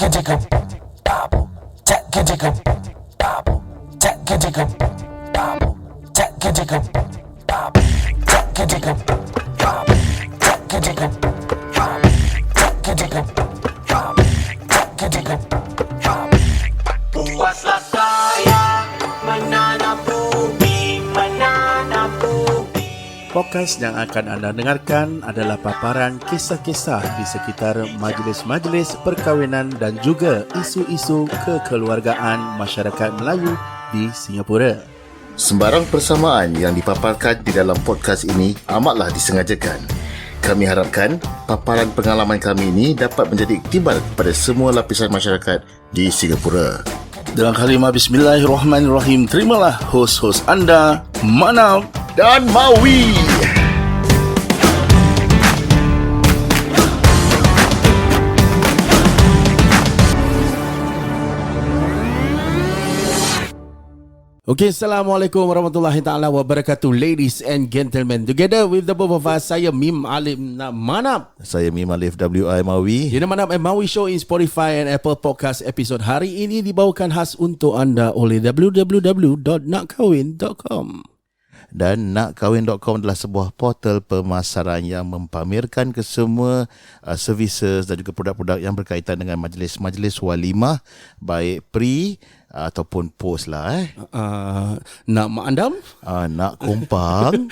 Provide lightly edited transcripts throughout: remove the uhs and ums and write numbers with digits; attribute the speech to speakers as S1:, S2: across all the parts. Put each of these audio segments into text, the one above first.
S1: Puaslah saya menanam bumi, menanam bumi.
S2: Podcast yang akan anda dengarkan adalah paparan kisah-kisah di sekitar majlis-majlis perkahwinan dan juga isu-isu kekeluargaan masyarakat Melayu di Singapura.
S3: Sembarang persamaan yang dipaparkan di dalam podcast ini amatlah disengajakan. Kami harapkan paparan pengalaman kami ini dapat menjadi iktibar kepada semua lapisan masyarakat di Singapura.
S2: Dalam kalimah Bismillahirrahmanirrahim, terimalah hos-hos anda, Manap
S3: Dan Mawi.
S2: Okay, Assalamualaikum warahmatullahi ta'ala wabarakatuh, ladies and gentlemen. Together with the both of us, saya Mim Alim Manap.
S3: Saya Mim Alif WI Mawi.
S2: Ini Manap and Mawi Show in Spotify and Apple Podcast episod hari ini dibawakan khas untuk anda oleh www.nakkawin.com.
S3: Dan nakkawin.com adalah sebuah portal pemasaran yang mempamerkan kesemua services dan juga produk-produk yang berkaitan dengan majlis-majlis walimah, baik pre ataupun post lah.
S2: Nak mak andam,
S3: Nak kompang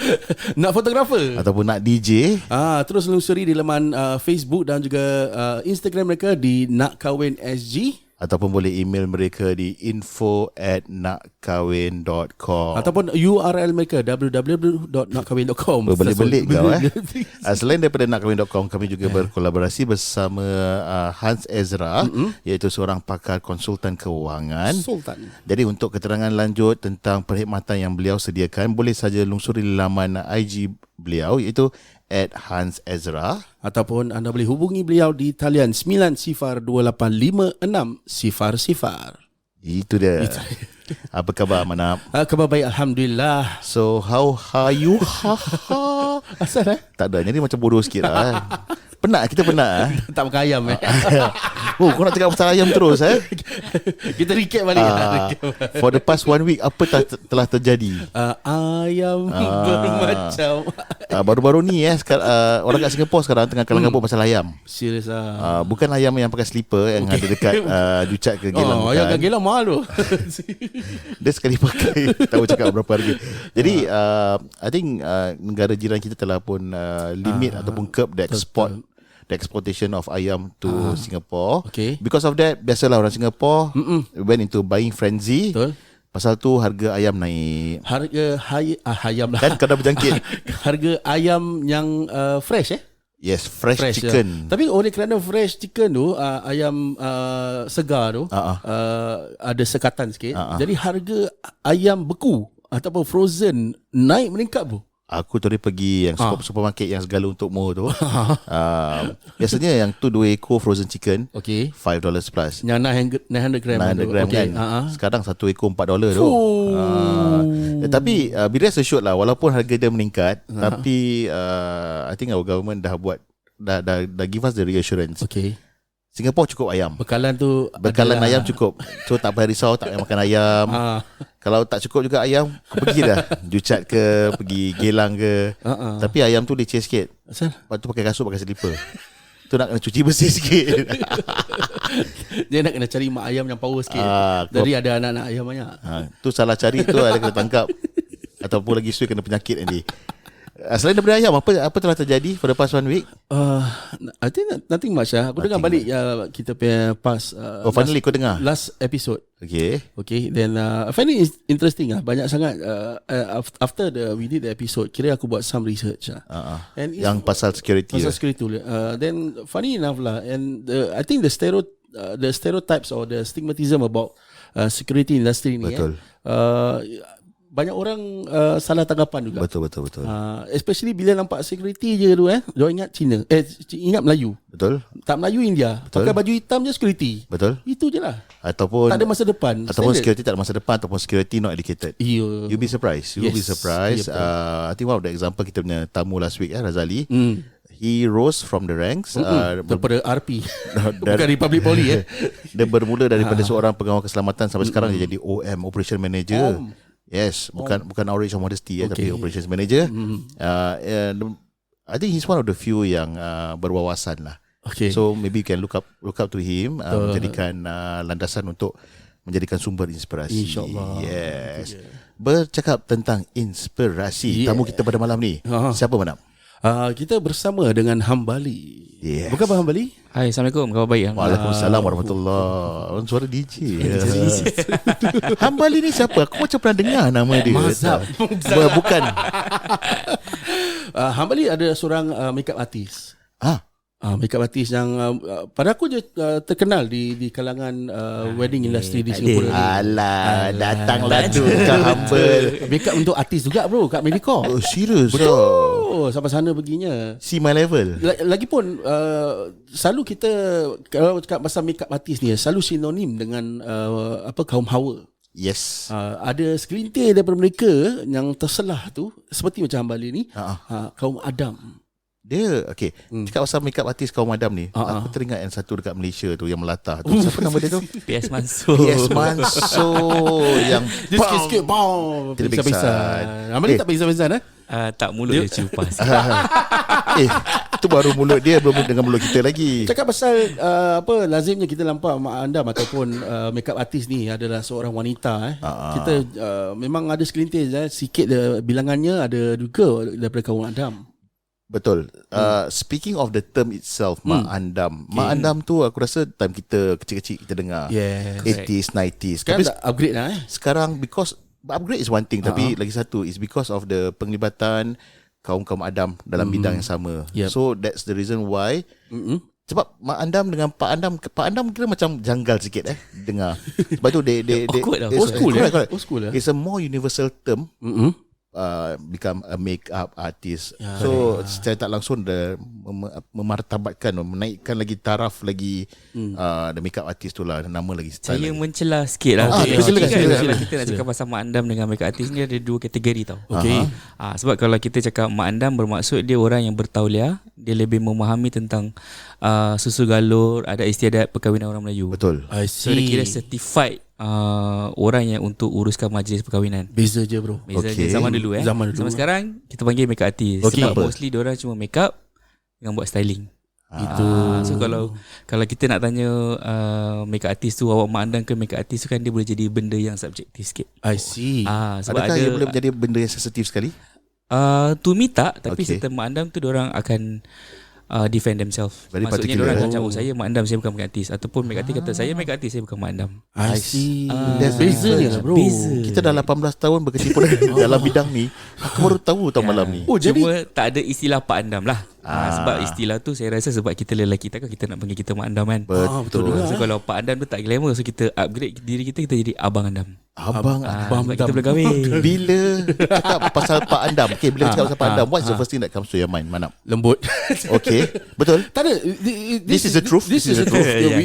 S2: nak fotografer,
S3: ataupun nak DJ.
S2: terus lusuri di laman Facebook dan juga Instagram mereka di Nakkawin SG.
S3: Ataupun boleh email mereka di info@nakkawin.com.
S2: Ataupun URL mereka www.nakkawin.com.
S3: Belit kau Selain daripada nakkawin.com, kami juga berkolaborasi bersama Hans Ezra, iaitu seorang pakar konsultan kewangan.
S2: Sultan.
S3: Jadi untuk keterangan lanjut tentang perkhidmatan yang beliau sediakan, boleh saja lungsuri laman IG beliau, iaitu @HansEzra.
S2: Ataupun anda boleh hubungi beliau di talian 90285600.
S3: Itu dia. Apa khabar Manap?
S2: Khabar baik, Alhamdulillah.
S3: So how are you?
S2: Asal
S3: Tak ada, jadi macam bodoh sikit lah. Penat, kita penat.
S2: tak makan ayam
S3: Oh, kau nak cakap pasal ayam terus
S2: Kita recap balik.
S3: For the past 1 week, apa telah terjadi?
S2: Ayam bermacam.
S3: Baru-baru ni orang kat Singapura sekarang tengah kalang kabut pasal ayam.
S2: Serius
S3: Bukan ayam yang pakai slipper yang ada dekat Jucat ke Geylang.
S2: ayam kat Geylang mahal tu.
S3: Dia sekali pakai tahu cakap berapa harga. Jadi I think negara jiran kita telah pun limit ataupun curb the exportation of ayam to Singapore.
S2: Okay.
S3: Because of that, biasalah orang Singapore went into buying frenzy.
S2: Betul.
S3: Pasal tu harga ayam naik.
S2: Harga ayam lah.
S3: Kan kau dah berjangkit.
S2: Harga ayam yang fresh
S3: Yes, fresh chicken.
S2: Ya. Tapi oleh kerana fresh chicken tu ayam segar tu ada sekatan sikit. Jadi harga ayam beku ataupun frozen naik meningkat bu.
S3: Aku tadi pergi yang supermarket yang segala untukmu tu. Biasanya yang tu 2 ekor frozen chicken,
S2: okay,
S3: $5 plus.
S2: Yang 900 gram
S3: 900 gram
S2: okay.
S3: kan. Sekarang 1 ekor $4 tu. Tapi be rest assured lah, walaupun harga dia meningkat, tapi I think our government dah buat dah give us the reassurance.
S2: Okay.
S3: Singapore cukup ayam.
S2: Bekalan tu
S3: Bekalan ayam cukup. So tak payah risau tak payah makan ayam. Kalau tak cukup juga ayam, pergi dah Jucat ke, pergi Geylang ke. Tapi ayam tu leceh sikit.
S2: Asal?
S3: Lepas tu pakai kasut, pakai slipper. Tu nak kena cuci bersih sikit.
S2: Dia nak kena cari mak ayam yang power sikit. Jadi ada anak-anak ayam banyak.
S3: Tu salah cari tu ada kena tangkap. Ataupun lagi kena penyakit nanti. Selain daripada ayam, apa telah terjadi for the past 1 week?
S2: I think nothing much lah. Aku dengar balik kita punya past
S3: finally kau dengar
S2: last episode.
S3: Okay.
S2: Then I find it interesting lah. Banyak sangat after we did the episode, kira aku buat some research lah. And
S3: yang pasal security.
S2: Pasal security. Then funny enough lah, and I think the stereotypes or the stigmatism about security industry ni.
S3: Betul.
S2: Banyak orang salah tanggapan juga.
S3: Betul.
S2: Especially bila nampak security je tu dia ingat Cina. Ingat Melayu.
S3: Betul.
S2: Tak Melayu India.
S3: Betul.
S2: Pakai baju hitam je security.
S3: Betul.
S2: Itu je lah.
S3: Ataupun
S2: tak ada masa depan.
S3: Ataupun
S2: Standard.
S3: security tak ada masa depan, ataupun security not educated.
S2: You'll
S3: be surprised.
S2: Yes.
S3: Be surprised.
S2: Yeah,
S3: I think one of the example kita punya tamu last week Razali. he rose from the ranks
S2: Daripada RP
S3: dari-
S2: Bukan Republic Poly
S3: dia bermula daripada seorang pengawal keselamatan sampai sekarang dia jadi OM, Operation Manager. Yes, bukan Outrage of Modesty tapi Operations Manager. I think he's one of the few yang berwawasan lah.
S2: Okay.
S3: So maybe you can look up to him, menjadikan landasan untuk menjadikan sumber inspirasi.
S2: InsyaAllah.
S3: Yes. Bercakap tentang inspirasi, tamu kita pada malam ni. Siapa Manap?
S2: Kita bersama dengan Hambali.
S3: Yes.
S2: Bukan Abang Hambali?
S4: Hai, Assalamualaikum. Khabar baik?
S3: Waalaikumsalam warahmatullahi. Suara DJ. Hambali ni siapa? Aku macam pernah dengar nama dia.
S2: Mazhab.
S3: Bukan.
S2: Hambali ada seorang makeup artist. Makeup artist yang pada aku je terkenal di kalangan wedding industry di Singapura ni.
S3: Alah, datanglah tu kau humble.
S2: Makeup untuk artis juga bro kat Medicorp.
S3: Oh, serius?
S2: Betul. Sampai sana perginya.
S3: See my level.
S2: Lagipun selalu kita kalau cakap pasal makeup artist ni selalu sinonim dengan kaum hawa.
S3: Yes.
S2: Ada segelintir daripada mereka yang terselah tu seperti macam Hambali ni, kaum Adam.
S3: Dia okay. Cakap pasal makeup artist kaum Adam ni, aku teringat yang satu dekat Malaysia tu yang melatah tu. Siapa nama dia tu?
S4: PS Mansur.
S3: PS Mansur yang
S2: Dia sikit-sikit
S3: Tidak
S2: pingsan. Hambali tak pingsan-pingsan
S4: Tak, mulut dia cupas.
S3: itu baru mulut dia, belum dengan mulut kita lagi.
S2: Cakap pasal lazimnya kita nampak mak andam ataupun makeup artist ni adalah seorang wanita Kita memang ada segelintir sikit bilangannya ada juga daripada kaum Adam.
S3: Betul. Speaking of the term itself, Mak Andam. Mak Andam tu aku rasa time kita kecil-kecil kita dengar.
S2: Yes.
S3: 80s, 90s.
S2: Sekarang
S3: Tapi
S2: dah upgrade lah
S3: sekarang because upgrade is one thing, tapi lagi satu is because of the penglibatan kaum-kaum Adam dalam bidang yang sama.
S2: Yep.
S3: So that's the reason why. Sebab Mak Andam dengan Pak Andam kira macam janggal sikit dengar. Sebab tu they
S4: Awkward lah.
S2: Old school
S3: correct.
S2: Old school lah.
S3: It's a more universal term. Become a makeup artist. So secara tak langsung dia memartabatkan, menaikkan lagi taraf lagi the makeup artist tu lah, nama lagi style.
S4: Saya
S3: lagi.
S4: mencela sikit lah.
S3: silakan.
S4: Kalau kita nak cakap pasal Mak Andam dengan makeup artist ni ada dua kategori tau.
S2: Okay.
S4: Sebab kalau kita cakap Mak Andam bermaksud dia orang yang bertauliah, dia lebih memahami tentang susu galur, adat istiadat perkahwinan orang Melayu.
S3: Betul.
S2: I
S4: So dia kira certified orang yang untuk uruskan majlis perkahwinan.
S2: Beza je bro.
S4: Beza
S3: Okay.
S4: zaman dulu
S2: Zaman dulu.
S4: Zaman sekarang kita panggil makeup artist.
S2: Okay.
S4: Sebab
S3: Apa?
S4: mostly diorang cuma makeup dengan buat styling.
S2: Itu.
S4: So kalau kita nak tanya makeup artist tu awak mak andam ke makeup artist tu kan dia boleh jadi benda yang subjektif sikit.
S2: I see.
S4: Sebab
S3: Adakah
S4: ada
S3: ia boleh menjadi benda yang sensitif sekali?
S4: to me tak, tapi
S3: Okay.
S4: serta mak andam tu diorang akan defend themselves.
S3: Very
S4: Maksudnya
S3: particular.
S4: diorang macam saya mak andam, saya bukan makeup artist, ataupun makeup artist kata saya makeup artist, saya bukan mak andam.
S2: I see.
S3: There's
S2: Beza
S3: difference.
S2: ni lah bro.
S4: Beza.
S3: Kita dah 18 tahun berkecimpung dalam bidang ni. Aku baru tahu malam ni.
S2: Oh jadi
S4: Cuma tak ada istilah pak andam lah. Sebab istilah tu saya rasa sebab kita lelaki, takkan kita nak panggil kita mak andam kan.
S3: Betul.
S2: betul.
S4: So kalau pak andam tu tak glamour, so kita upgrade diri kita jadi abang andam.
S3: Abang
S4: Sebab kita boleh kahwin.
S3: bila cakap pasal Pak Andam, okay, bila cakap pasal Pak Andam, what's the first thing that comes to your mind, Manap?
S2: lembut.
S3: Okay, betul.
S2: Tak ada.
S3: This is the truth.
S2: This is the truth.
S4: Yeah,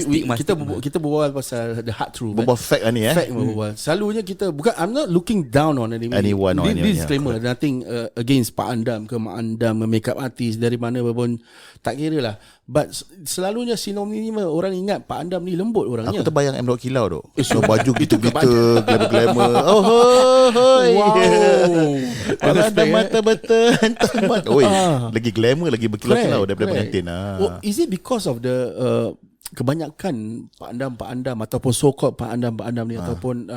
S2: Kita berbual pasal the hard truth.
S3: Berbual fact lah ni
S2: Fact berbual. Selalunya kita bukan, I'm not looking down on
S3: Anyone or anyone,
S2: disclaimer, nothing against Pak Andam ke Mak Andam, makeup artist dari mana pun tak kira lah. But selalunya sinonim orang ingat Pak Andam ni lembut orangnya.
S3: Aku terbayang M. Dot Kilau tu. So baju gitu-gitu, glamour-glamour. Oh, hoi.
S2: Wow.
S3: Ada mata betul. Oi, lagi glamour, lagi berkilau-kilau daripada
S2: Correct.
S3: pengantin.
S2: Oh, is it because of the kebanyakan Pak Andam ataupun so-called Pak Andam ni ataupun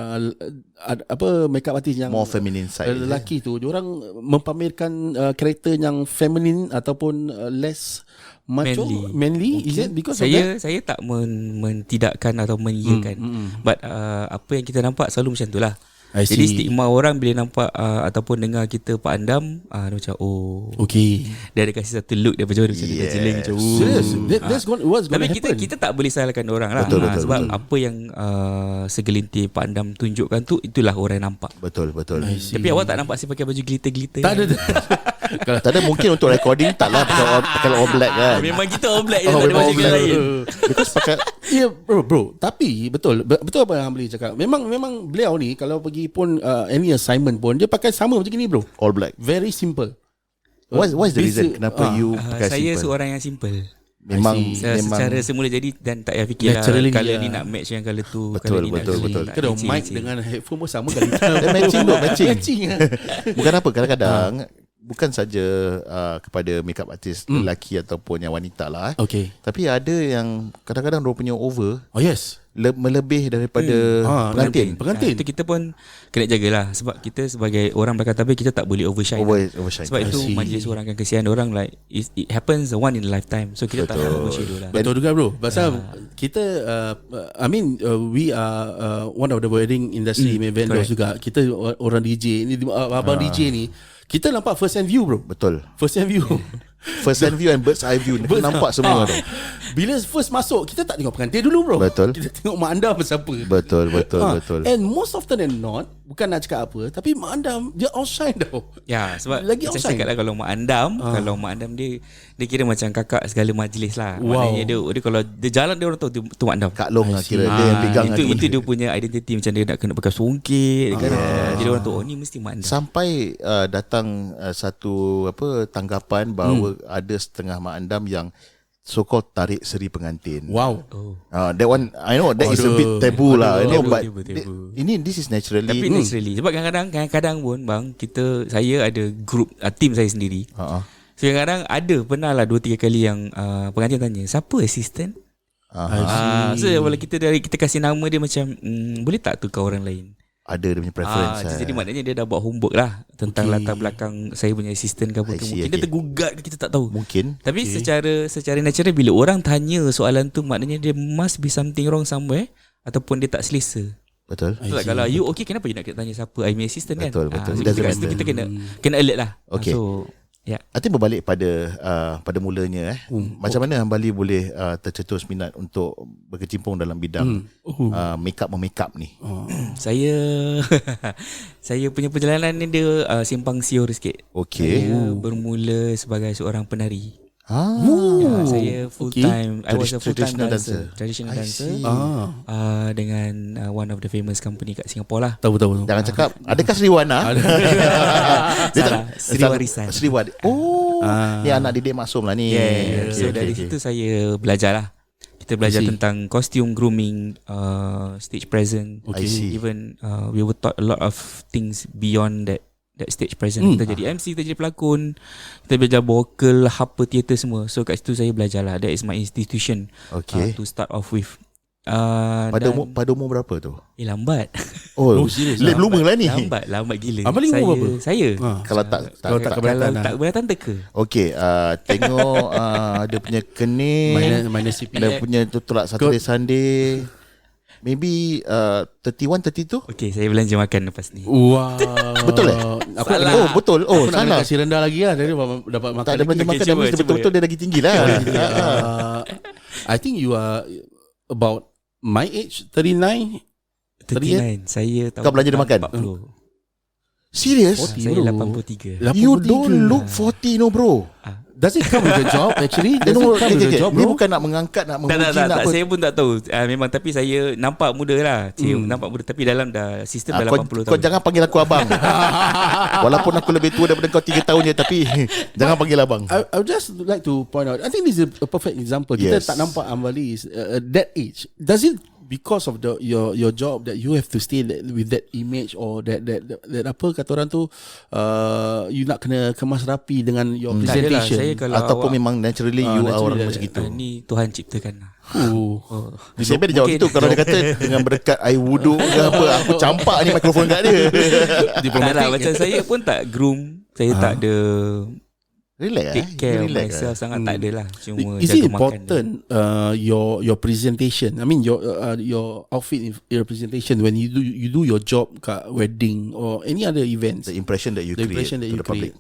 S2: makeup artist yang
S3: More feminine side.
S2: lelaki tu, diorang mempamerkan karakter yang feminine ataupun less macho, manly. Is it because of that?
S4: Saya tak mentidakkan atau mengiyakan. But apa yang kita nampak selalu macam tu lah.
S2: I
S4: Jadi
S2: see.
S4: stigma orang bila nampak ataupun dengar kita Pak Andam, dia macam
S2: Okay.
S4: dia ada kasih satu look dia macam dia macam dia jeling macam
S2: Serious? That's what's
S4: Tapi
S2: gonna
S4: kita
S2: happen.
S4: kita tak boleh salahkan orang lah.
S3: Betul,
S4: Sebab
S3: betul.
S4: apa yang segelintir Pak Andam tunjukkan tu, itulah orang nampak.
S3: Betul.
S4: Tapi awak tak nampak saya pakai baju glitter-glitter.
S2: Tak ada.
S3: Tak ada, mungkin untuk recording taklah pakai all black kan.
S4: Memang kita all black je, tak ada
S3: memang
S4: baju
S3: all black.
S4: lain.
S3: Because pakai
S2: Ya bro. Tapi betul apa yang Hambali cakap. Memang beliau ni kalau pergi pun any assignment pun dia pakai sama macam ni bro.
S3: all black.
S2: Very simple.
S3: What's the reason kenapa you pakai
S4: Saya
S3: simple?
S4: seorang yang simple.
S3: Memang
S4: Secara semula jadi dan tak payah fikir lah
S2: Naturally,
S4: colour
S2: ya.
S4: ni nak match yang colour tu,
S3: Betul,
S4: colour ni
S3: betul,
S4: nak
S3: betul.
S4: tak
S2: Kalau
S4: leceh,
S2: mic
S4: leceh.
S2: dengan headphone pun sama kali.
S3: matching tu, matching.
S2: Matching.
S3: Bukan apa, kadang-kadang bukan saja kepada makeup artist lelaki ataupun yang wanita lah.
S2: Okay.
S3: Tapi ada yang kadang-kadang dia punya over
S2: Oh yes.
S3: melebih daripada pengantin.
S2: Pengantin.
S4: Itu kita pun kena jagalah sebab kita sebagai orang belakang tabir kita tak boleh overshine.
S3: Overshine.
S4: Sebab itu
S2: I see.
S4: majlis orang akan kesian orang like it happens one in a lifetime. So kita tak nak overshadow lah.
S2: Betul juga bro. Pasal kita we are one of the wedding industry vendors juga. Kita orang DJ ni abang DJ ni kita nampak first hand view bro.
S3: Betul.
S2: First hand view.
S3: First hand view and bird's eye view ni nampak semua tu.
S2: Bila first masuk kita tak tengok pengantin dulu bro.
S3: Betul.
S2: Kita tengok mak andam siapa.
S3: Betul.
S2: And most often than not, bukan nak cakap apa, tapi mak andam dia outshine tau.
S4: Ya, sebab
S2: Lagi
S4: macam
S2: outside.
S4: cakap lah kalau mak andam dia kira macam kakak segala majlis lah.
S2: Wow.
S4: Maknanya dia kalau dia jalan dia orang tahu tu mak andam.
S3: Kak Long lah kira dia yang pegang
S4: itu,
S3: lagi.
S4: itu dia punya identiti macam dia nak kena pakai songkit kan. Jadi orang tahu oh ni mesti mak andam.
S3: Sampai datang satu tanggapan bahawa ada setengah mak andam yang so-called tarik seri pengantin.
S2: Wow.
S3: That one I know that is a bit taboo lah. I know, but this is naturally.
S4: Tapi naturally sebab kadang-kadang pun bang saya ada group team saya sendiri. So kadang-kadang ada pernah lah 2-3 kali yang pengantin tanya siapa assistant. So bila kita kasih nama dia macam boleh tak tukar orang lain.
S3: Ada dia punya preference.
S4: Jadi maknanya dia dah buat homework lah tentang latar belakang saya punya assistant ke apa
S3: I
S4: tu.
S3: see,
S4: Mungkin dia tergugat ke kita tak tahu.
S3: Mungkin.
S4: Tapi secara natural bila orang tanya soalan tu maknanya dia must be something wrong somewhere ataupun dia tak selesa.
S3: Betul.
S4: So, kalau you okay kenapa you nak tanya siapa I punya assistant kan?
S3: Betul.
S4: So
S3: Doesn't
S4: kat situ
S3: matter.
S4: kita kena alert lah.
S3: Okay.
S4: So ya.
S3: I think berbalik pada mulanya macam mana Hambali boleh tercetus minat untuk berkecimpung dalam bidang make-up ni.
S4: Saya punya perjalanan ni dia simpang siur sikit.
S3: Okay.
S4: Saya bermula sebagai seorang penari. Saya full time. I was a full time
S3: Traditional
S4: dancer.
S3: dancer.
S4: Traditional
S3: I
S4: dancer.
S3: see.
S4: Dengan one of the famous company kat Singapore lah.
S2: Tahu.
S3: Jangan cakap adakah Sriwana?
S4: Salah, Sri Warisan.
S3: Sriwari. Ni anak didik maksum lah ni.
S4: Yeah. So dari situ saya belajar lah. Kita belajar
S3: I see.
S4: tentang costume, grooming, stage presence.
S3: I see.
S4: Even we were taught a lot of things beyond that stage presence. Kita jadi MC, kita jadi pelakon, kita belajar vocal, harper, theater semua. So kat situ saya belajar lah. That is my institution.
S3: Okay.
S4: To start off with.
S3: Pada umur berapa tu?
S4: Lambat.
S3: Oh,
S2: serius
S3: late
S2: lah.
S3: bloomer lah ni.
S4: Lambat gila.
S2: Abang ni umur berapa?
S4: Saya.
S3: Kalau tak
S2: Kalau tak keberatan
S4: Kalau
S2: lah.
S4: tak keberatan teka.
S3: okey, tengok dia punya kening,
S2: minus CPF.
S3: dia punya tolak Saturday Sunday. Maybe 31, 32.
S4: Okay, saya belanja makan lepas ni.
S2: Wow.
S3: Betul
S2: Aku
S4: Salah.
S3: Oh, betul. Oh,
S2: aku nak
S3: salah.
S2: kasih rendah lagi lah. Dari dapat makan
S3: Tak ada belanja
S2: lagi.
S3: makan,
S4: cuba,
S3: tapi
S4: cuba.
S3: betul-betul dia lagi tinggi lah.
S2: I think you are about my age, 39.
S4: 39. Saya tahun
S3: Kau belanja dia makan?
S4: 40.
S3: Serius?
S4: Saya 83.
S3: You don't look 40 no bro.
S2: Does it come with a job actually?
S3: Dia
S2: Does it
S3: no,
S2: come with a job
S3: ni
S2: bro?
S3: bukan nak mengangkat, nak
S4: Tak,
S3: memuji, nak apa.
S4: saya pun tak tahu. Memang tapi saya nampak muda lah. Nampak muda tapi dalam dah sistem dah 80
S3: kau
S4: tahun.
S3: jangan panggil aku abang. Walaupun aku lebih tua daripada kau 3 tahun je, tapi jangan panggil abang.
S2: I would just like to point out, I think this is a perfect example. Kita
S3: Yes.
S2: tak nampak Hambali is that age. Does it because of your job that you have to stay with that image or that apa kata orang tu you nak kena kemas rapi dengan your
S4: Tak adalah,
S2: presentation?
S4: saya kalau
S3: Ataupun
S4: awak,
S3: memang naturally you are
S2: naturally
S3: orang
S2: dia-
S3: macam itu.
S4: ni Tuhan ciptakan lah.
S3: Siapa dia jawab
S4: Mungkin-
S3: itu kalau dia kata dengan berdekat air wuduk ke apa, aku campak ni mikrofon kat dia.
S4: Tak lah, macam saya pun tak groom. Saya tak ada
S3: Relax
S4: take care of
S3: relax
S4: myself sangat. Tak ada lah. Cuma
S2: Is
S4: jaga
S2: it
S4: makan.
S2: important your presentation? I mean your outfit your presentation when you do your job kat wedding or any other events.
S3: The impression that you
S2: The
S3: create
S2: impression that
S3: to
S2: you
S3: the public.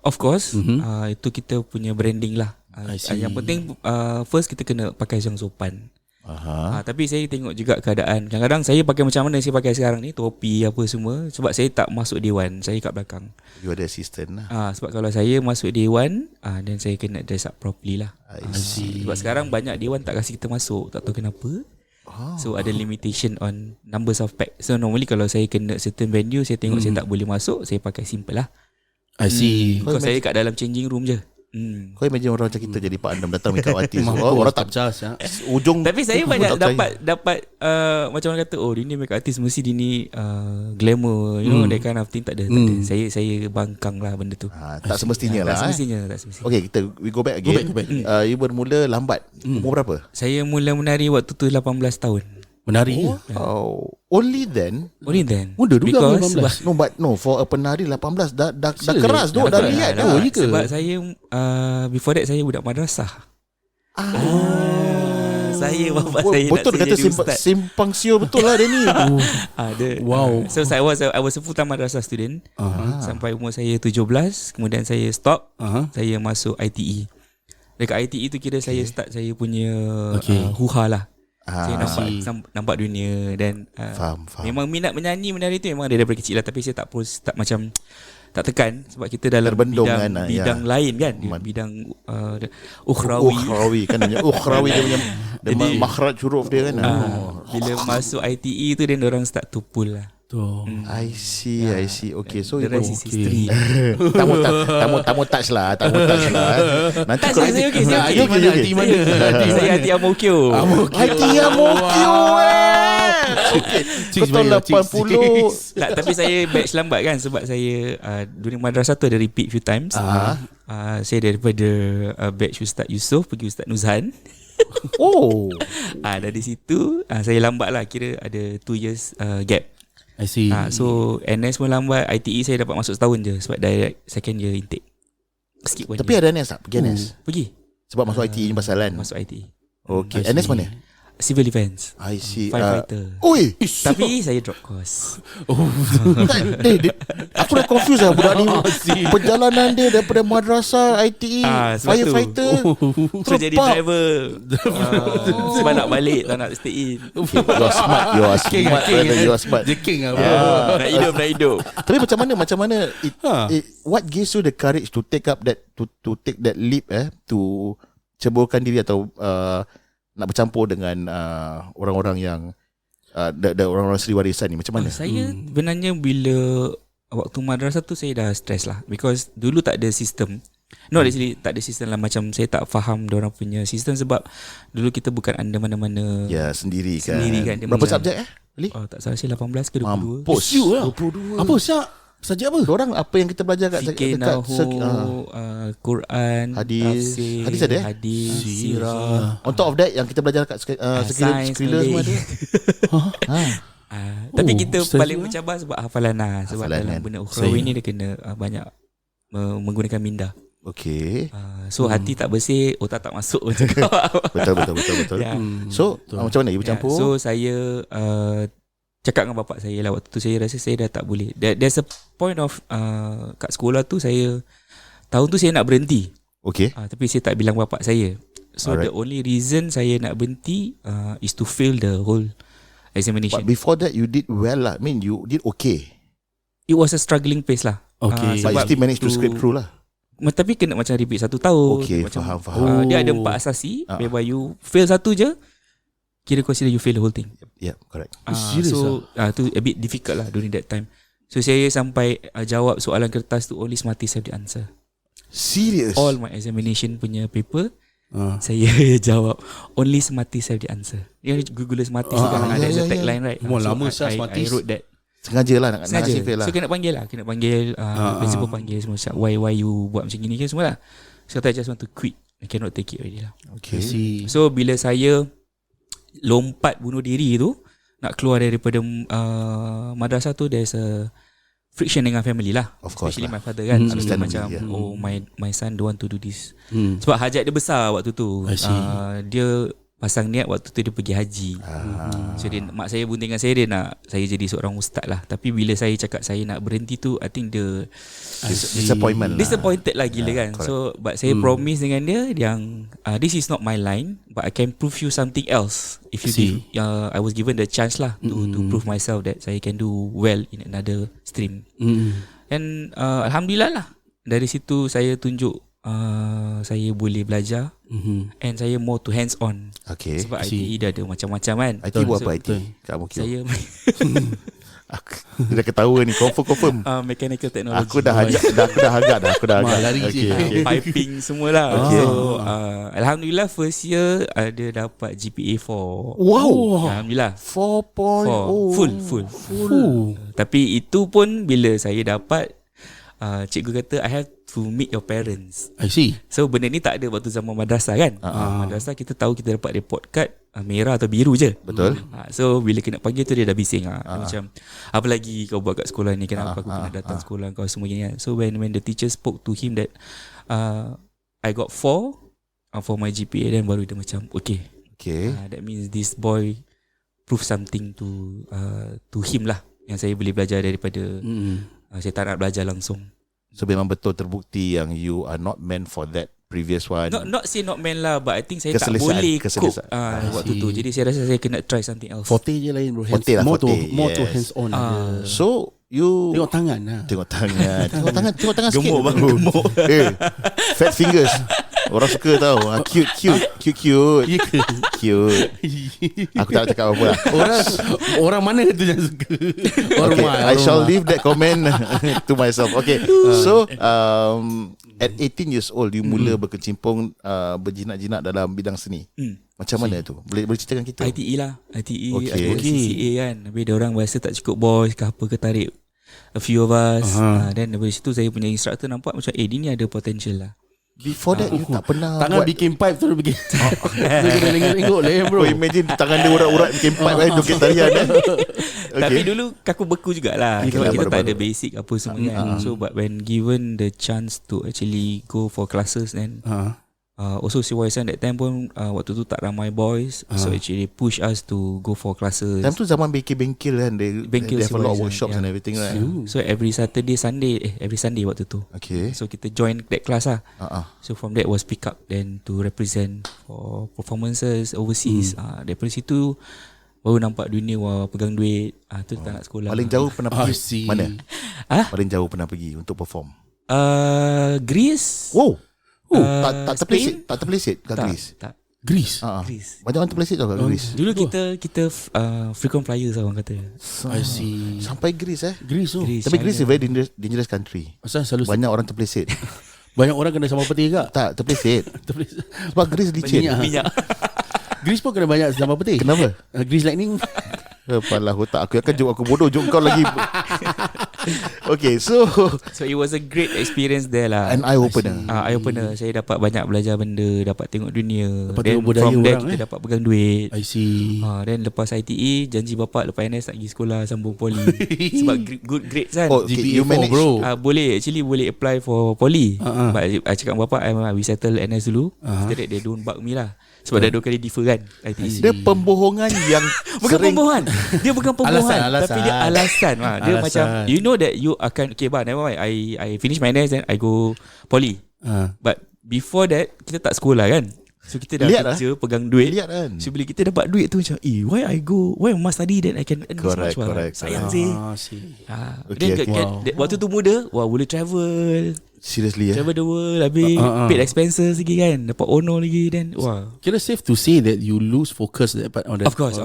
S4: Of course, itu kita punya branding lah.
S2: I see.
S4: Yang penting first kita kena pakai yang sopan.
S3: Aha.
S4: Tapi saya tengok juga keadaan. Kadang-kadang saya pakai macam mana saya pakai sekarang ni, topi apa semua, sebab saya tak masuk dewan, saya kat belakang.
S3: You ada assistant lah.
S4: Sebab kalau saya masuk dewan, then saya kena dress up properly lah.
S3: I see.
S4: Sebab sekarang banyak dewan tak kasi kita masuk, tak tahu kenapa. So ada limitation on numbers of pack. So normally kalau saya kena certain venue, saya tengok saya tak boleh masuk, saya pakai simple lah.
S2: I see.
S4: Because saya kat dalam changing room je.
S3: Kau imagine orang macam kita jadi Pak Andam datang make up artist. Orang tak ujung
S4: tapi saya
S3: kuku
S4: banyak
S3: tak percaya.
S4: dapat macam orang kata, oh dia ni make up artist mesti dia ni glamour, you know, that kind of thing. Tak ada. Saya bangkang lah benda tu.
S3: Tak semestinya lah.
S4: Tak semestinya.
S3: Okay, we go back again.
S2: Go back.
S3: You bermula lambat. Umur berapa?
S4: Saya mula menari waktu tu 18 tahun.
S2: Menari.
S3: Only then.
S2: Muda juga
S4: Because
S2: 18.
S3: No, for a penari 18 dah keras tu, dah lihat tu.
S4: Sebab saya before that saya budak madrasah. Saya bapak saya
S3: betul
S4: nak
S3: kata
S4: jadi ustaz.
S3: simpang siur betul lah dia ni.
S2: Wow.
S4: So I was a full time madrasah student sampai umur saya 17. Kemudian saya stop. Saya masuk ITE. Dekat ITE tu kira saya start saya punya huha lah. Saya nampak dunia. Dan
S3: Faham.
S4: memang minat menari tu memang ada daripada kecil lah. Tapi saya tak macam tak tekan sebab kita dalam
S3: Terbendung
S4: bidang lain kan, bidang
S3: ukhrawi kan, ukhrawi dia punya makhraj huruf dia kan.
S4: Bila masuk ITE tu then orang start to pull lah.
S3: I see. Okay, so
S4: the rest is history.
S3: tamu touch lah. Nanti
S4: Tak,
S3: kau
S4: saya okey.
S2: Hati mana?
S4: Saya hati Amokyo.
S3: Hati Amokyo. Okay. Betul 80.
S4: Tak, tapi saya batch lambat kan sebab saya during madrasah tu ada repeat few times. Saya daripada batch Ustaz Yusof pergi Ustaz Nuzhan. Dari situ saya lambat lah, kira ada 2 years gap.
S2: I see.
S4: So NS pun lambat. ITE saya dapat masuk setahun je sebab direct second year intake. Skip one
S3: Tapi
S4: year.
S3: ada NS tak? Pergi NS?
S4: Pergi.
S3: Sebab masuk IT ni pasal kan?
S4: Masuk ITE.
S3: Okay, NS mana?
S4: Civil defense.
S3: I see.
S4: Firefighter.
S3: Oi,
S4: Tapi saya drop course.
S3: aku dah confused lah budak ni. Perjalanan dia daripada madrasah, ITE, firefighter,
S4: So jadi driver. Sebab nak balik, tak nak stay in.
S3: You are smart.
S2: The king lah.
S4: Nak hidup.
S3: Tapi macam mana what gives you the courage to take up that to take that leap to ceburkan diri atau nak bercampur dengan orang-orang yang orang-orang Sri Warisan ni, macam mana?
S4: Saya sebenarnya bila waktu madrasah tu saya dah stress lah, because dulu tak ada sistem. No, actually tak ada sistem lah. Macam saya tak faham diorang punya sistem sebab dulu kita bukan under mana-mana.
S3: Ya, sendiri kan.
S4: Dia
S3: Berapa
S4: macam-
S3: subjek Ali?
S4: Tak salah saya 18 ke 22.
S3: Mampus.
S2: You lah.
S3: 22.
S2: Apa Syak? Subjek apa?
S3: Orang apa yang kita belajar kat
S4: Fikir, Nahu, Quran,
S3: Hadis.
S4: tafsir,
S3: Hadis ada,
S4: Hadis, sirah.
S3: on top of that yang kita belajar kat
S4: Sains,
S3: Skrilla semua ada.
S4: Tapi kita
S2: Ustaz
S4: paling
S2: juga.
S4: mencabar sebab hafalan lah. Sebab
S3: Hafalan
S4: dalam
S3: kan.
S4: benda ukhrawi ni dia kena banyak menggunakan minda.
S3: Okay.
S4: So hati tak bersih, otak tak masuk macam kau.
S3: Betul.
S4: Ya.
S3: So macam mana you bercampur?
S4: So saya cakap dengan bapak saya lah. Waktu tu saya rasa saya dah tak boleh. There's a point of kat sekolah tu saya tahun tu saya nak berhenti.
S3: Okay.
S4: Tapi saya tak bilang bapak saya. So
S3: Alright.
S4: the only reason saya nak berhenti is to fail the whole examination.
S3: But before that you did well lah. I mean you did okay.
S4: It was a struggling pace lah.
S2: Okay.
S3: But you
S4: sebab
S3: still managed to
S4: tu-
S3: scrape through lah.
S4: Tapi kena macam repeat 1 tahun.
S3: Okay,
S4: macam,
S3: faham.
S4: Dia ada 4 asasi. Whereby you fail satu je, kira consider you fail the whole thing.
S3: Yeah, correct.
S2: Serious
S4: So tu a bit difficult lah during that time. So saya sampai jawab soalan kertas tu only Smarties have the answer.
S3: Serious?
S4: All my examination punya paper saya jawab only Smarties have the answer. Dia Google Smarties kan ada tagline right.
S2: Memang
S4: So
S2: lama
S4: I
S2: Smarties.
S4: wrote that.
S3: Sengaja lah nak
S4: Sengaja.
S3: nasib fail lah.
S4: So kena panggil principal panggil semua cakap, why you buat macam gini ke semua lah. So I just want to quit. I cannot take it already lah.
S3: Okay.
S4: So bila saya lompat bunuh diri tu, nak keluar daripada madrasah tu, there's a friction dengan family lah.
S3: Of course
S4: Especially
S3: lah.
S4: my father kan. So dia
S3: Understandably,
S4: macam
S3: yeah.
S4: oh my son don't want to do this.
S2: Hmm.
S4: Sebab hajat dia besar waktu tu.
S2: I see.
S4: Dia pasang niat waktu tu dia pergi haji. So dia, mak saya bunting dengan saya, dia nak saya jadi seorang ustaz lah. Tapi bila saya cakap saya nak berhenti tu, I think the
S3: Disappointment lah.
S4: disappointed lah gila kan.
S3: correct.
S4: So but saya promise dengan dia yang this is not my line, but I can prove you something else if you give. I was given the chance lah to prove myself that saya can do well in another stream. And alhamdulillah lah, dari situ saya tunjuk saya boleh belajar. And saya more to hands on.
S3: Okay.
S4: Sebab ITE dah ada macam-macam kan.
S3: IT buat
S4: So,
S3: apa IT? Kat Mokyo.
S4: Saya
S3: Dia dah ketawa ni, confirm.
S4: Mechanical technology.
S3: Aku dah agak dah.
S2: Lari je.
S4: Piping semualah.
S3: Okay.
S4: So alhamdulillah first year ada dapat GPA 4.
S3: Wow.
S4: Alhamdulillah
S3: 4.0
S4: full. Tapi itu pun bila saya dapat, cikgu kata I have to meet your parents.
S2: I see.
S4: So benda ni tak ada waktu zaman madrasah kan. Madrasah kita tahu kita dapat report card merah atau biru je.
S3: Betul.
S4: So bila kena panggil tu dia dah bising. Dia macam apa lagi kau buat kat sekolah ni, kenapa aku kena datang sekolah kau semua gini kan. So when the teacher spoke to him that I got 4 for my GPA, then baru dia macam okay. That means this boy prove something to him lah, yang saya boleh belajar daripada saya tak nak belajar langsung.
S3: So memang betul terbukti yang you are not meant for that previous one.
S4: Not say not man lah, but I think saya tak
S3: Keselesaan,
S4: boleh cope
S3: keselesaan.
S4: waktu tu. Jadi saya rasa saya kena try something else.
S2: Forte je lain bro.
S3: Forte lah,
S2: more
S3: forte.
S2: to hands on.
S3: So you
S2: Tengok tangan lah.
S3: Tengok tangan sikit.
S4: Gemuk bang, gemuk.
S3: Fat fingers. Orang suka tau. Cute. Aku tak nak cakap apa lah.
S2: Orang mana tu yang suka?
S3: I shall leave that comment to myself. Okay. So at 18 years old you mula berkecimpung berjinak-jinak dalam bidang seni. Macam mana tu? Boleh ceritakan kita?
S4: ITE lah. ITE
S3: Okay.
S4: ada CCA kan. Habis dia orang rasa tak cukup boys ke apa ke, tarik a few of us. Then dari situ saya punya instructor nampak macam dia ni ada potential lah.
S3: Before that you tak pernah
S2: Tangan
S3: buat
S2: bikin pipe terus bikin. Dia kena tengok lah bro.
S3: imagine tangan dia urat-urat bikin pipe joget tarian
S4: Tapi dulu kaku beku jugalah. Sebab kita tak ada
S3: baru-baru.
S4: basic apa semua kan. So but when given the chance to actually go for classes, then also CYSN that time pun waktu tu tak ramai boys. So actually push us to go for classes.
S3: Time tu zaman bengkel-bengkel kan. They have a lot of
S4: CYSN,
S3: workshops and everything right.
S4: So every Sunday waktu tu.
S3: Okay.
S4: So kita join that class lah. So from that was pick up then to represent for performances overseas. Daripada situ baru nampak dunia, pegang duit. Tu tak nak sekolah.
S3: Paling jauh pernah pergi mana? Paling jauh pernah pergi untuk perform?
S4: Greece.
S3: Wow. Tak
S4: Spain?
S3: terpeleset kat Greece.
S4: Tak.
S2: Greece.
S4: Greece.
S3: Banyak orang terpeleset tau kat Greece.
S4: Dulu kita frequent flyers lah orang kata.
S2: I see.
S3: Sampai Greece
S2: Greece tu.
S3: Tapi Greece is a very dangerous country.
S2: Asal selalu
S3: Banyak orang terpeleset.
S2: banyak orang kena sama peti ke?
S3: Tak, terpeleset. Sebab Greece licin.
S2: Minyak. Greece pun kena banyak sama peti.
S3: Kenapa?
S2: Greece lightning.
S3: Kepala otak aku akan jawab aku bodoh. Jom kau lagi. Okay, so
S4: it was a great experience there lah.
S3: an eye opener.
S4: Eye opener. Saya dapat banyak belajar benda, dapat tengok dunia.
S2: Dapat
S4: Then
S2: tengok budaya
S4: from there
S2: orang,
S4: kita dapat pegang duit.
S2: I see.
S4: Then lepas ITE, janji bapak lepas NS nak pergi sekolah sambung poli. Sebab good grades kan.
S3: Oh, okay,
S2: GPA
S3: you
S2: 4
S3: manage
S2: bro.
S4: Boleh apply for poly. But I cakap dengan bapak, we settle NS dulu. After that they don't bug me lah. Sebab dah 2 kali defer kan ITE.
S3: Dia pembohongan yang
S4: Bukan
S3: sering
S4: pembohongan. Dia bukan pembohongan.
S2: Alasan.
S4: Tapi dia alasan. Dia
S2: Alasan.
S4: macam you know that you akan okay bah, never mind. I finish my NS then I go poly. But before that kita tak sekolah kan. So kita dah
S3: Lihat
S4: kerja pegang duit.
S3: Lihat kan.
S4: So bila kita dapat duit tu macam why I must study then I can earn
S3: Correct,
S4: this much.
S3: correct.
S4: Sayang sih.
S3: Okay, okay.
S4: Waktu tu muda, boleh travel.
S3: Seriously
S4: Travel the world. Habis paid expenses lagi kan. Dapat ono lagi. Then
S2: Kira safe to say that you lose focus that part on that.
S4: Of course.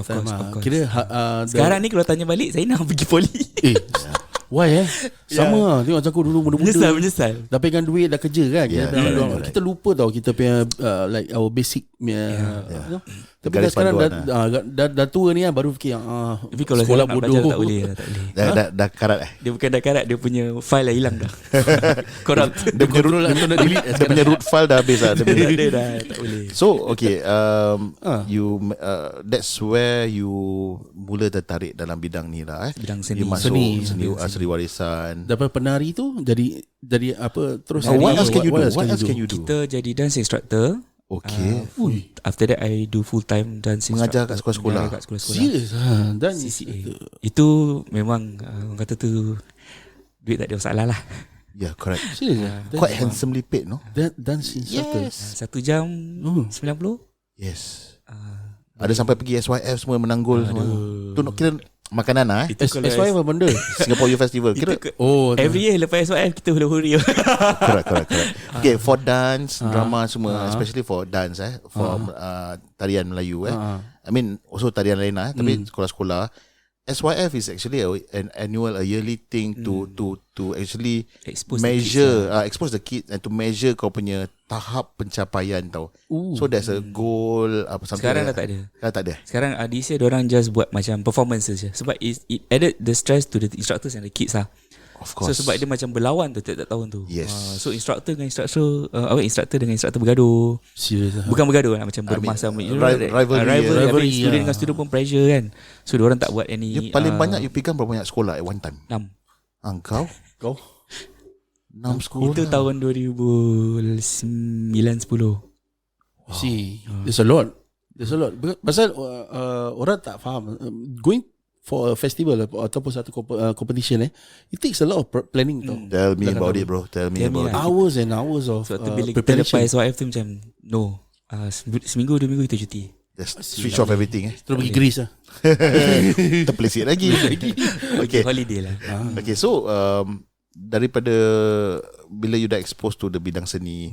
S2: Kira
S4: sekarang ni kalau tanya balik, saya nak pergi poli.
S2: why sama tengok macam aku dulu muda-muda
S4: Menyesal.
S2: dah pegang duit dah kerja kan.
S3: correct.
S2: Kita lupa tau kita punya like our basic tapi dah
S3: Garis
S2: sekarang
S3: panduan
S2: dah tua ni kan, baru fikir
S4: Tapi kalau
S2: sekolah
S4: saya nak
S2: bodoh
S4: belajar tak boleh.
S3: Dah karat
S4: Dia bukan dah karat, dia punya file dah hilang dah. Corrupt.
S3: Dia punya root, dia punya root file dah habis lah.
S4: Tak ada dah, tak boleh.
S3: So okay, you that's where you mula tertarik dalam bidang ni lah.
S4: Bidang seni.
S3: You masuk
S2: Seni.
S3: seni warisan.
S2: dapat penari tu jadi apa terus.
S3: What else can you do?
S2: What else can you do?
S4: Kita jadi dance instructor.
S3: Okay.
S4: After that I do full time dance
S3: Mengajar
S4: instructor.
S3: kat sekolah-sekolah.
S4: Mengajar kat sekolah-sekolah.
S2: Serius dan
S4: CCA. Itu memang orang kata tu duit tak ada masalah lah.
S3: Yeah, correct.
S2: Serius
S3: Quite handsomely paid, no?
S2: dance instructor.
S4: 1 jam 90.
S3: Yes. Ada sampai pergi SYF semua menanggul semua. Tu nak kira makanan lah
S4: Itu kalau
S2: SY apa benda?
S3: Singapore Youth Festival. Kira
S4: every year lepas SYF kita hula-huri.
S3: correct. Okay, for dance, drama semua, especially for dance for tarian Melayu I mean also tarian lain lah, tapi sekolah-sekolah SYF is actually an annual, a yearly thing to actually
S4: Expose
S3: measure, expose the kids and to measure kau punya tahap pencapaian tau. So there's a goal apa something.
S4: Sekarang
S3: like
S4: dah tak ada.
S3: Dah tak ada.
S4: Sekarang this year diorang just buat macam performances je. Sebab it added the stress to the instructors and the kids lah.
S3: Of course.
S4: So sebab dia macam berlawan tu tiap-tiap tahun tu.
S3: Yes.
S4: So instructor dengan instructor bergaduh.
S2: Serius lah.
S4: Bukan bergaduh lah, macam bermasam.
S3: rivalry,
S4: Rivalry. Student dengan student pun pressure kan. So diorang tak buat any
S3: Dia paling banyak you pegang berapa banyak sekolah at one time?
S4: 6.
S3: Kau? 6 sekolah.
S4: Itu tahun 2009-10.
S2: See, there's a lot. Pasal orang tak faham. Going for a festival ataupun satu competition it takes a lot of planning tau.
S3: Tell me about it, bro. Tell me about it.
S2: Hours and hours of
S4: Sebab tu bila kita
S2: preparation.
S4: lepas SYF tu macam no. Seminggu 2 minggu kita cuti.
S3: Just switch off everything.
S2: Terus pergi Greece lah.
S3: Terpelik sikit lagi. Okay.
S4: Holiday lah.
S3: Okay, so daripada bila you dah exposed to the bidang seni,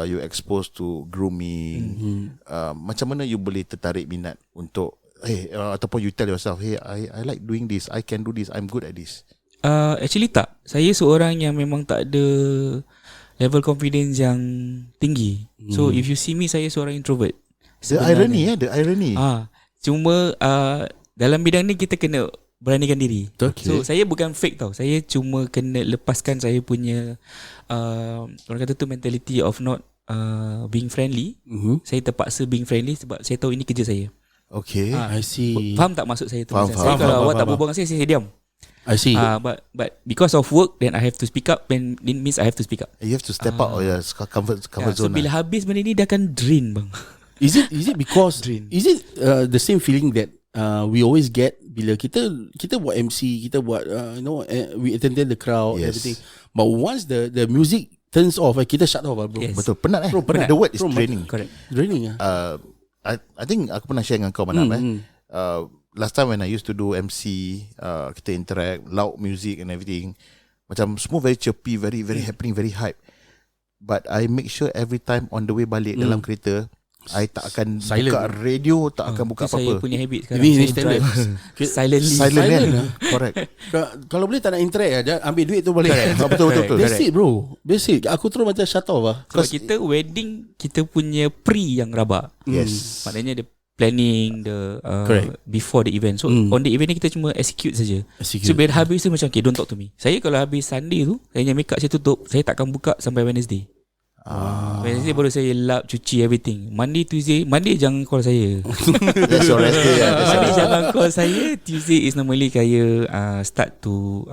S3: you exposed to grooming, macam mana you boleh tertarik minat untuk ataupun you tell yourself, hey, I like doing this, I can do this, I'm good at this?
S4: Actually tak. Saya seorang yang memang tak ada level confidence yang tinggi. So if you see me, saya seorang introvert.
S3: The irony.
S4: Cuma dalam bidang ni kita kena beranikan diri.
S3: Okay.
S4: So saya bukan fake tau. Saya cuma kena lepaskan saya punya orang kata tu mentality of not being friendly. Saya terpaksa being friendly sebab saya tahu ini kerja saya.
S3: Okay.
S2: I see.
S4: Faham tak maksud saya tu?
S3: Faham,
S4: Saya
S3: faham,
S4: kalau awak tak
S2: faham.
S4: berbual dengan saya diam.
S2: I see.
S4: But because of work, then I have to speak up. Then it means I have to speak up.
S3: You have to step out of your comfort
S4: So
S3: zone.
S4: bila habis benda ni dia akan drain bang.
S2: Is it because is it the same feeling that we always get bila kita buat MC, kita buat we entertain the crowd,
S3: Yes.
S2: everything. But once the music turns off, kita shut off, bro.
S4: Yes.
S3: Betul, penat
S2: Bro, penat.
S3: The word is
S2: Bro,
S3: training.
S4: Correct.
S2: Draining
S3: I think aku pernah share dengan kau Manap last time when I used to do MC, kita interact, loud music and everything, macam semua very chirpy, very happening, very hype. But I make sure every time on the way balik dalam kereta, I tak akan
S2: Silent.
S3: buka radio, tak akan buka
S4: Itu
S3: apa-apa.
S4: saya punya habit sekarang.
S2: Ini
S4: Saya
S2: standard.
S4: drive silently.
S3: Silent kan?
S2: Silent
S3: Correct.
S2: Kalau boleh tak nak interact ambil duit tu boleh.
S3: Betul.
S2: Basic bro. Basic. Aku terus macam shut off lah.
S4: Sebab kita wedding, kita punya pre yang rabak.
S3: Yes.
S4: Maknanya the planning, the
S2: Correct.
S4: before the event. So on the event ni kita cuma execute saja.
S2: Execute.
S4: So bila habis tu macam okay, don't talk to me. Saya kalau habis Sunday tu, saya punya make up saya tutup, saya takkan buka sampai Wednesday. Wednesday baru saya lap, cuci everything. Monday jangan call saya.
S3: That's your rest day.
S4: Monday jangan call saya. Tuesday is normally saya start to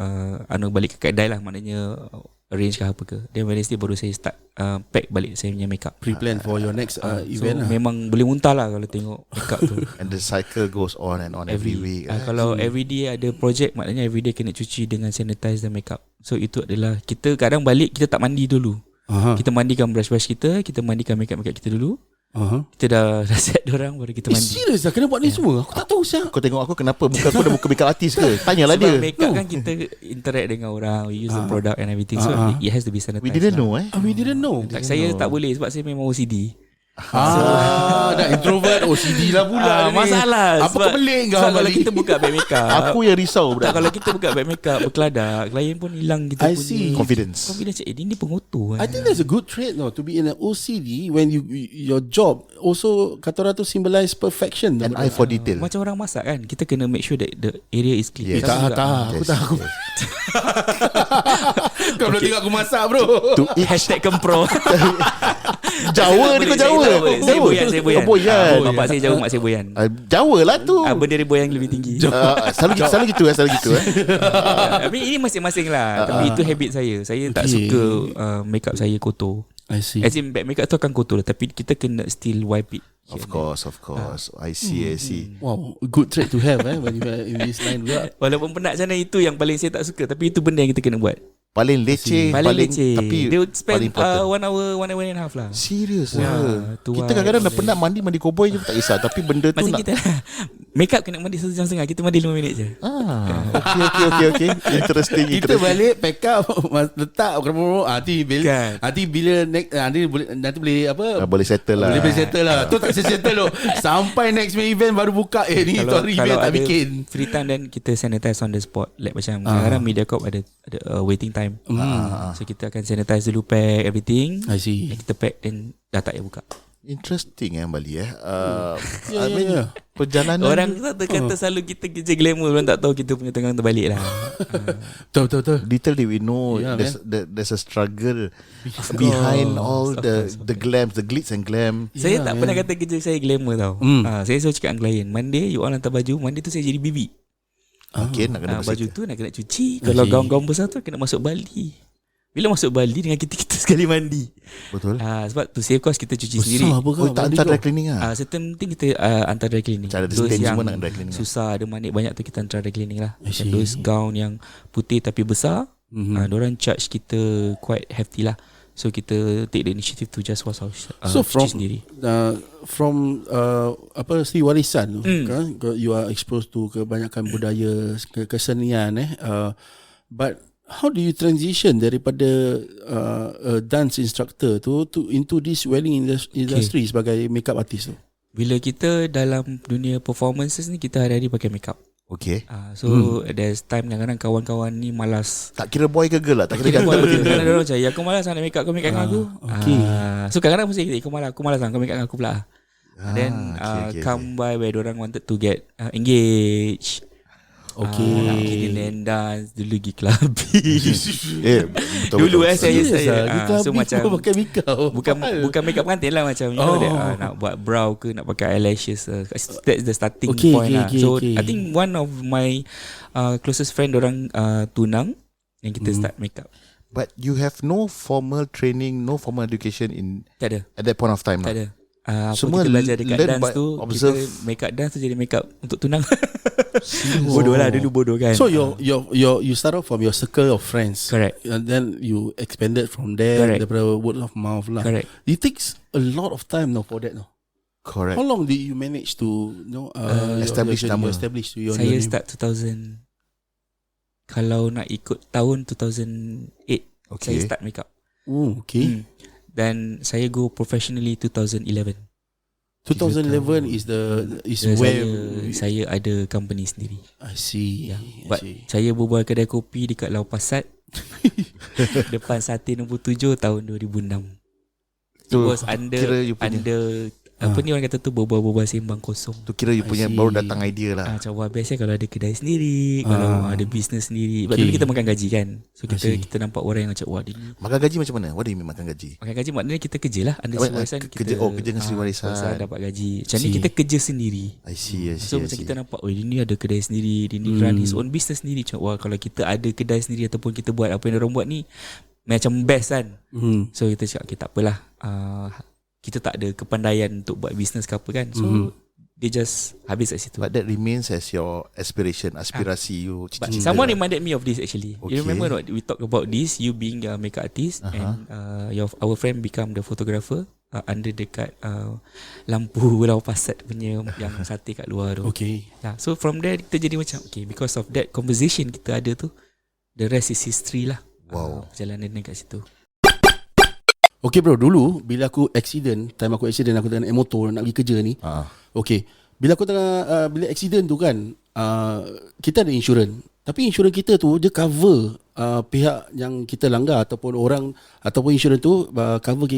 S4: balik ke kedai lah. Maknanya arrange ke apa ke. Then Wednesday baru saya start pack balik saya punya make up.
S2: Pre-plan for your next
S4: So
S2: event lah.
S4: memang boleh muntah lah kalau tengok make up tu.
S3: And the cycle goes on and on every week.
S4: Kalau every day ada project, maknanya every day kena cuci dengan sanitize dan make up. So itu adalah kita kadang balik kita tak mandi dulu. Kita mandikan brush kita mandikan make up kita dulu. Kita dah set diorang baru kita mandi.
S2: Serius dah kena buat ni semua? Aku tak tahu siapa.
S3: Kau tengok aku kenapa muka aku dah muka makeup artist ke? Tanyalah
S4: Sebab
S3: dia.
S4: make up kan kita interact dengan orang, we use the product and everything. So it has to be sanitized.
S3: We didn't know
S2: We didn't know.
S4: Like saya tak boleh sebab saya memang OCD.
S2: Dah introvert OCD lah pula ni.
S4: Masalah
S2: Apa kau pelik kau
S4: sebab kalau
S2: balik?
S4: kita buka bag make up,
S3: Aku yang risau
S4: tak,
S3: budak.
S4: kalau kita buka bag make up berkeladak, klien pun hilang kita
S2: I see.
S3: Confidence.
S4: ini pengotor.
S2: I think that's a good trait to be in an OCD when your job also kata orang tu symbolize perfection.
S3: An eye for detail.
S4: Macam orang masak kan, kita kena make sure that the area is clean.
S3: Yes.
S4: Sama juga.
S2: Aku tak. Kau belum tengok aku masak bro.
S3: To each
S4: Hashtag kempro.
S3: Jawa ni kau Jawa.
S4: Saya boyan.
S3: Boyan.
S4: Bapak saya Jawa, mak saya boyan.
S3: Jawa lah tu.
S4: Bendera boyan lebih tinggi.
S3: Selalu gitu.
S4: I mean, ini masing-masing lah. Tapi itu habit saya. Saya tak suka make up saya kotor.
S2: I see.
S4: As in bag make up tu akan kotor, tapi kita kena still wipe it.
S3: Of course. I see.
S2: Wow, good trait to have when you are in this line juga.
S4: Walaupun penat macam mana, itu yang paling saya tak suka. Tapi itu benda yang kita kena buat.
S3: Paling leceh,
S4: Paling leceh.
S3: tapi
S4: They would
S3: paling
S4: spend
S3: important.
S4: 1 hour and a half lah.
S3: Serius
S4: Ya,
S3: lah.
S4: tu
S3: Kita kadang-kadang dah penat mandi koboi je pun tak kisah. Tapi benda tu
S4: Macam
S3: nak
S4: kita lah. make up kena mandi 1 jam setengah, kita mandi 5 minit je.
S3: Okay. Interesting.
S2: Kita balik pack up letak nanti bila
S4: Kan.
S2: nanti bila next nanti boleh apa
S3: Boleh settle lah.
S2: boleh settle lah. Tu tak settle tu. Sampai next main event baru buka ni tu hari event tak
S4: ada
S2: bikin.
S4: free time dan kita sanitize on the spot. Like macam kadang-kadang Mediacorp ada waiting time. So kita akan sanitize dulu, pack everything.
S2: I see.
S4: Dan kita pack then dah tak payah buka.
S3: Interesting Bali I
S2: Ya.
S3: mean, perjalanan
S4: Orang kata selalu kita kerja glamour, orang tak tahu kita punya tengah terbalik lah.
S2: Betul.
S3: little did we know
S2: Yeah,
S3: there's a struggle behind all the glams, the glitz and glam.
S4: Saya tak pernah kata kerja saya glamour tau. Saya selalu cakap dengan klien, Monday you all hantar baju, Monday tu saya jadi bibi.
S3: Okay, nak kena
S4: Baju
S3: bersihkan.
S4: tu nak kena cuci. Kalau gaun-gaun besar tu kena masuk Bali. Bila masuk Bali dengan kita sekali mandi.
S3: Betul.
S4: Sebab to save cost kita cuci sendiri.
S2: Besar apa kau?
S3: Tak hantar dry cleaning lah.
S4: Certain thing kita hantar dry cleaning.
S3: Cara
S4: Those
S3: stain
S4: yang
S3: semua nak dry cleaning lah.
S4: susah, ada manik banyak tu kita hantar dry cleaning lah.
S2: I see.
S4: Macam those gown yang putih tapi besar, diorang charge kita quite hefty lah. So kita take the initiative to just wash our
S2: So
S4: cuci sendiri.
S2: from apa Sri Warisan tu kan, you are exposed to kebanyakan budaya kesenian but how do you transition daripada dance instructor tu into this wedding industry sebagai makeup artist tu?
S4: Bila kita dalam dunia performances ni, kita hari-hari pakai makeup.
S3: Okay.
S4: So there's time kadang-kadang kawan-kawan ni malas.
S3: Tak kira boy ke girl lah. Tak kira
S4: Kita buat
S3: ganteng.
S4: kadang-kadang orang macam, aku malas nak make up, kau make up dengan aku.
S2: Okay.
S4: So kadang-kadang mesti aku malas kau make up dengan aku pula. Then
S3: okay.
S4: come by where orang wanted to get engaged.
S2: Okay.
S4: Then dance dulu pergi clubbing.
S3: Betul.
S4: Dulu
S3: betul.
S4: saya so macam
S2: pakai makeup.
S4: bukan makeup pengantin lah, macam you know that, nak buat brow ke, nak pakai eyelashes, that's the starting point lah. So I think one of my closest friend, orang tunang yang kita start makeup.
S3: But you have no formal training, no formal education in
S4: Tak ada.
S3: at that point of time
S4: Tak
S3: lah.
S4: ada. Apa
S3: Semua
S4: kita belajar dekat
S3: learn
S4: dance
S3: by
S4: tu,
S3: observe.
S4: kita makeup dance tu jadi makeup untuk tunang. Bodoh lah, dulu bodoh kan.
S2: So you start off from your circle of friends.
S4: Correct.
S2: And then you expanded from there.
S4: Correct.
S2: Daripada word of mouth lah.
S4: Correct.
S2: It takes a lot of time now for that now.
S3: Correct.
S2: How long did you manage to
S3: establish nama?
S2: Establish your
S4: Saya
S2: name?
S4: start 2000. Kalau nak ikut tahun 2008, saya start makeup.
S2: Oh, okay.
S4: Dan saya go professionally 2011.
S2: 2011 is
S4: So
S2: where
S4: saya ada company sendiri.
S2: I see.
S4: But saya berbual kedai kopi dekat Lau Pasat depan Sate nombor 7 tahun 2006. It was under apa ni orang kata tu, berbual sembang kosong.
S3: Tu kira you punya baru datang idea lah.
S4: Macam wah, biasa kalau ada kedai sendiri, kalau ada business sendiri. Sebab dulu kita makan gaji kan. So kita nampak orang yang macam wah dia ni
S3: Makan gaji macam mana? What do you mean makan gaji?
S4: makan gaji, maknanya kita kerja lah under Sri Warisan.
S3: Kerja dengan Sri Warisan.
S4: Dapat gaji. Macam ni kita kerja sendiri.
S3: I see.
S4: So macam kita nampak, oh dia ni ada kedai sendiri, dia ni run his own business sendiri. Macam wah, kalau kita ada kedai sendiri ataupun kita buat apa yang orang buat ni, macam best kan. So kita cakap, okay, tak apalah, kita tak ada kepandaian untuk buat business ke apa kan. So dia just habis kat situ.
S3: But that remains as your aspirasi you.
S4: But someone reminded me of this actually. You remember not, we talk about this, you being a makeup artist and our friend become the photographer under dekat lampu Lau Pasat punya yang sate kat luar tu.
S2: Okay.
S4: So from there kita jadi macam, okay, because of that conversation kita ada tu, the rest is history lah.
S3: Wow.
S4: Perjalanan kat situ.
S2: Okay bro, dulu bila aku accident aku tengah naik motor nak pergi kerja ni. Okay, bila aku tengah bila accident tu kan, kita ada insurans. Tapi insurans kita tu dia cover pihak yang kita langgar ataupun orang, ataupun insurans tu cover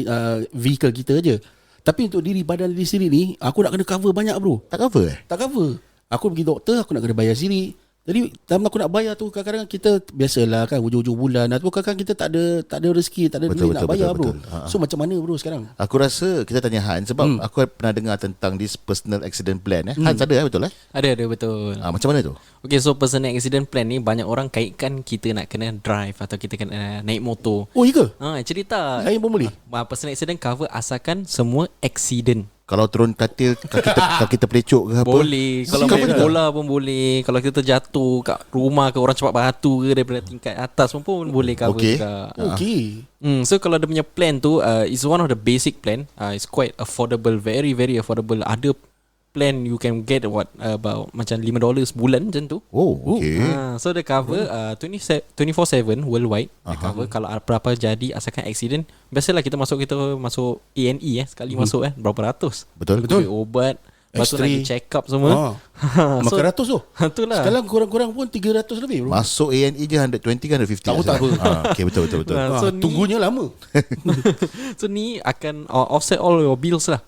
S2: vehicle kita aja. Tapi untuk diri badan diri sendiri ni, aku nak kena cover banyak bro.
S3: Tak cover
S2: Tak cover. Aku pergi doktor, aku nak kena bayar sendiri. Jadi time aku nak bayar tu, kadang-kadang kita biasalah kan, hujung-hujung bulan ataupun kadang-kadang kita tak ada rezeki, tak ada duit nak bayar bro. So macam mana bro sekarang?
S3: Aku rasa kita tanya Han sebab aku pernah dengar tentang this personal accident plan. Han ada betul
S5: Ada betul.
S3: Macam mana tu?
S5: Okay, so personal accident plan ni banyak orang kaitkan kita nak kena drive atau kita kena naik motor.
S2: Oh iya ke?
S5: Actually tak.
S2: Lain pun boleh?
S5: Personal accident cover asalkan semua accident.
S3: Kalau turun katil kalau kita pelecok ke apa?
S5: Boleh. Kalau main bola pun boleh. Kalau kita terjatuh kat rumah ke, orang cepat batu ke daripada tingkat atas pun boleh cover juga.
S2: Okay.
S5: So kalau dia punya plan tu is one of the basic plan. It's quite affordable, very very affordable. Ada plan you can get about macam $5 sebulan macam tu.
S3: Oh, okay.
S5: So dia cover 24/7 worldwide. Dia cover kalau apa-apa jadi asalkan accident. Biasalah kita masuk A&E sekali masuk berapa ratus.
S3: Betul.
S5: Beli obat, lepas tu
S2: X-ray.
S5: lagi check up semua.
S2: Makan ratus tu.
S5: Itulah.
S2: Sekarang kurang-kurang pun 300 lebih bro.
S3: Masuk A&E je 120 kan 150.
S2: Tak apa.
S3: Okay, betul.
S5: So ni-
S2: Tunggunya lama.
S5: So ni akan offset all your bills lah.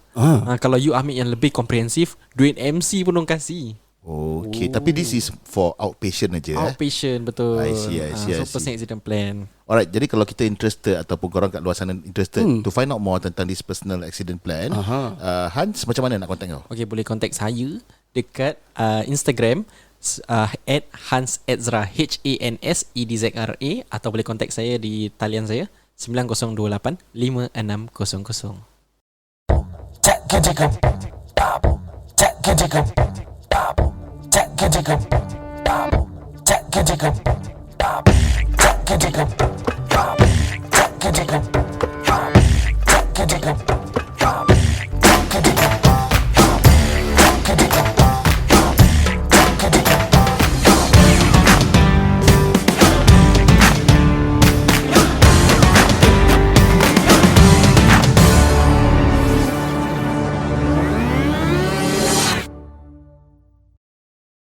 S5: Kalau you ambil yang lebih komprehensif, duit MC pun orang kasih.
S3: Okay, tapi this is for outpatient aja.
S5: Outpatient, betul.
S3: I see.
S5: So personal accident plan.
S3: Alright, jadi kalau kita interested ataupun korang kat luar sana interested to find out more tentang this personal accident plan, Hans, macam mana nak contact kau?
S5: Okay, boleh contact saya dekat Instagram at Hans Edzra, HANSEDZRA, atau boleh contact saya di talian saya 9028 5600.
S1: Jack